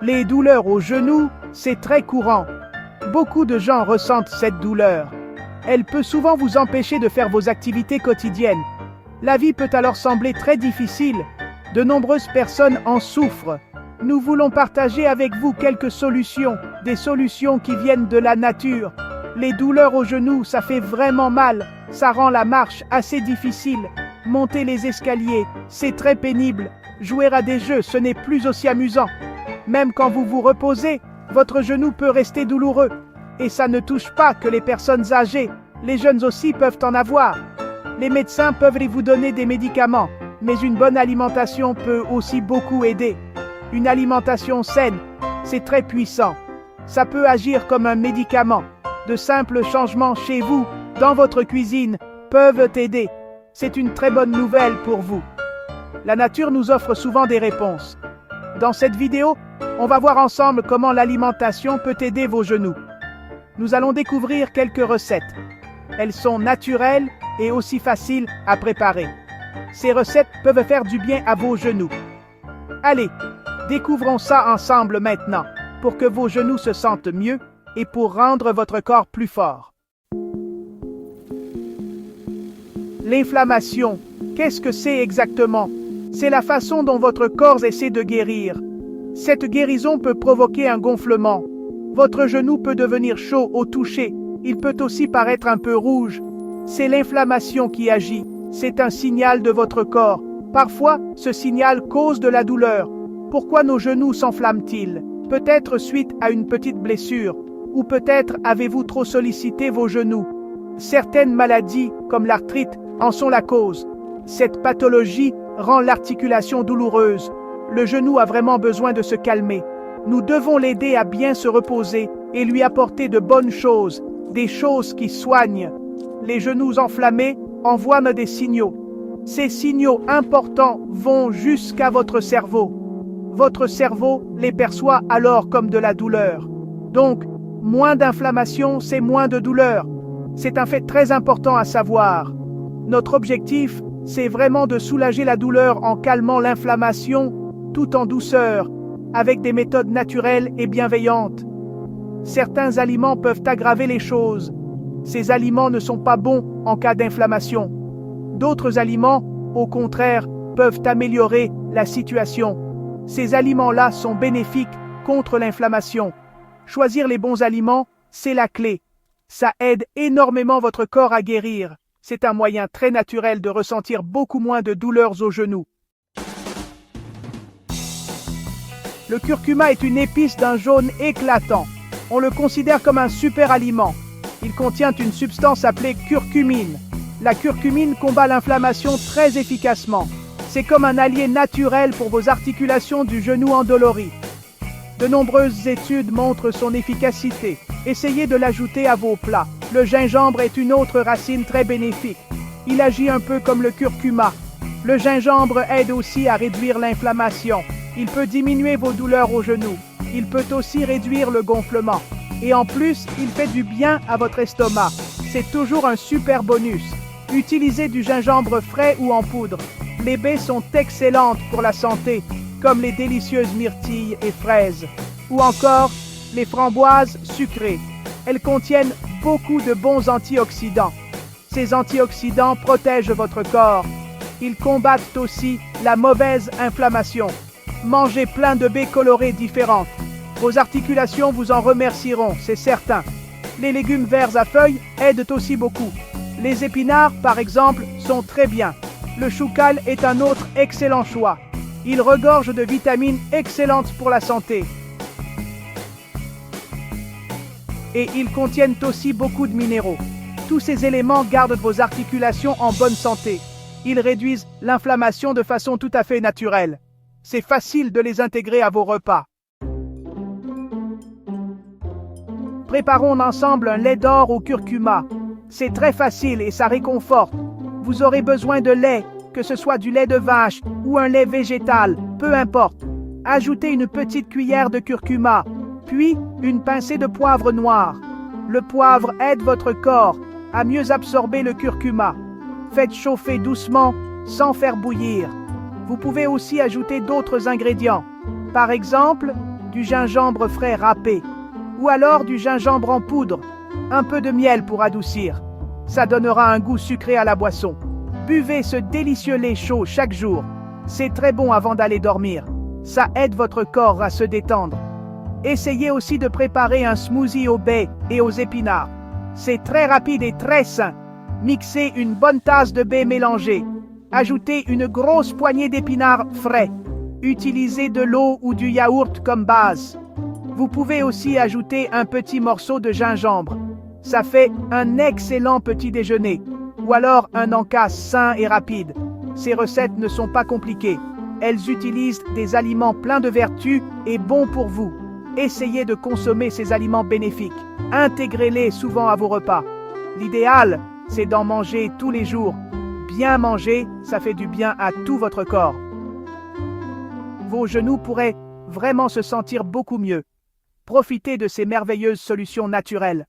Les douleurs aux genoux, c'est très courant. Beaucoup de gens ressentent cette douleur. Elle peut souvent vous empêcher de faire vos activités quotidiennes. La vie peut alors sembler très difficile. De nombreuses personnes en souffrent. Nous voulons partager avec vous quelques solutions, des solutions qui viennent de la nature. Les douleurs aux genoux, ça fait vraiment mal. Ça rend la marche assez difficile. Monter les escaliers, c'est très pénible. Jouer à des jeux, ce n'est plus aussi amusant. Même quand vous vous reposez, votre genou peut rester douloureux. Et ça ne touche pas que les personnes âgées. Les jeunes aussi peuvent en avoir. Les médecins peuvent vous donner des médicaments, mais une bonne alimentation peut aussi beaucoup aider. Une alimentation saine, c'est très puissant. Ça peut agir comme un médicament. De simples changements chez vous, dans votre cuisine, peuvent aider. C'est une très bonne nouvelle pour vous. La nature nous offre souvent des réponses. Dans cette vidéo, on va voir ensemble comment l'alimentation peut aider vos genoux. Nous allons découvrir quelques recettes. Elles sont naturelles et aussi faciles à préparer. Ces recettes peuvent faire du bien à vos genoux. Allez, découvrons ça ensemble maintenant, pour que vos genoux se sentent mieux et pour rendre votre corps plus fort. L'inflammation, qu'est-ce que c'est exactement? C'est la façon dont votre corps essaie de guérir. Cette guérison peut provoquer un gonflement. Votre genou peut devenir chaud au toucher. Il peut aussi paraître un peu rouge. C'est l'inflammation qui agit. C'est un signal de votre corps. Parfois, ce signal cause de la douleur. Pourquoi nos genoux s'enflamment-ils? Peut-être suite à une petite blessure, ou peut-être avez-vous trop sollicité vos genoux. Certaines maladies, comme l'arthrite, en sont la cause. Cette pathologie rend l'articulation douloureuse. Le genou a vraiment besoin de se calmer. Nous devons l'aider à bien se reposer et lui apporter de bonnes choses, des choses qui soignent. Les genoux enflammés envoient des signaux. Ces signaux importants vont jusqu'à votre cerveau. Votre cerveau les perçoit alors comme de la douleur. Donc, moins d'inflammation, c'est moins de douleur. C'est un fait très important à savoir. Notre objectif, c'est vraiment de soulager la douleur en calmant l'inflammation, tout en douceur, avec des méthodes naturelles et bienveillantes. Certains aliments peuvent aggraver les choses. Ces aliments ne sont pas bons en cas d'inflammation. D'autres aliments, au contraire, peuvent améliorer la situation. Ces aliments-là sont bénéfiques contre l'inflammation. Choisir les bons aliments, c'est la clé. Ça aide énormément votre corps à guérir. C'est un moyen très naturel de ressentir beaucoup moins de douleurs aux genoux. Le curcuma est une épice d'un jaune éclatant. On le considère comme un super aliment. Il contient une substance appelée curcumine. La curcumine combat l'inflammation très efficacement. C'est comme un allié naturel pour vos articulations du genou endolori. De nombreuses études montrent son efficacité. Essayez de l'ajouter à vos plats. Le gingembre est une autre racine très bénéfique. Il agit un peu comme le curcuma. Le gingembre aide aussi à réduire l'inflammation. Il peut diminuer vos douleurs aux genoux. Il peut aussi réduire le gonflement. Et en plus, il fait du bien à votre estomac. C'est toujours un super bonus. Utilisez du gingembre frais ou en poudre. Les baies sont excellentes pour la santé, comme les délicieuses myrtilles et fraises. Ou encore, les framboises sucrées. Elles contiennent beaucoup de bons antioxydants. Ces antioxydants protègent votre corps. Ils combattent aussi la mauvaise inflammation. Mangez plein de baies colorées différentes. Vos articulations vous en remercieront, c'est certain. Les légumes verts à feuilles aident aussi beaucoup. Les épinards, par exemple, sont très bien. Le choucal est un autre excellent choix. Il regorge de vitamines excellentes pour la santé. Et ils contiennent aussi beaucoup de minéraux. Tous ces éléments gardent vos articulations en bonne santé. Ils réduisent l'inflammation de façon tout à fait naturelle. C'est facile de les intégrer à vos repas. Préparons ensemble un lait d'or au curcuma. C'est très facile et ça réconforte. Vous aurez besoin de lait, que ce soit du lait de vache ou un lait végétal, peu importe. Ajoutez une petite cuillère de curcuma, puis une pincée de poivre noir. Le poivre aide votre corps à mieux absorber le curcuma. Faites chauffer doucement, sans faire bouillir. Vous pouvez aussi ajouter d'autres ingrédients. Par exemple, du gingembre frais râpé, ou alors du gingembre en poudre, un peu de miel pour adoucir. Ça donnera un goût sucré à la boisson. Buvez ce délicieux lait chaud chaque jour. C'est très bon avant d'aller dormir. Ça aide votre corps à se détendre. Essayez aussi de préparer un smoothie aux baies et aux épinards. C'est très rapide et très sain. Mixez une bonne tasse de baies mélangées. Ajoutez une grosse poignée d'épinards frais. Utilisez de l'eau ou du yaourt comme base. Vous pouvez aussi ajouter un petit morceau de gingembre. Ça fait un excellent petit déjeuner. Ou alors un encas sain et rapide. Ces recettes ne sont pas compliquées. Elles utilisent des aliments pleins de vertus et bons pour vous. Essayez de consommer ces aliments bénéfiques. Intégrez-les souvent à vos repas. L'idéal, c'est d'en manger tous les jours. Bien manger, ça fait du bien à tout votre corps. Vos genoux pourraient vraiment se sentir beaucoup mieux. Profitez de ces merveilleuses solutions naturelles.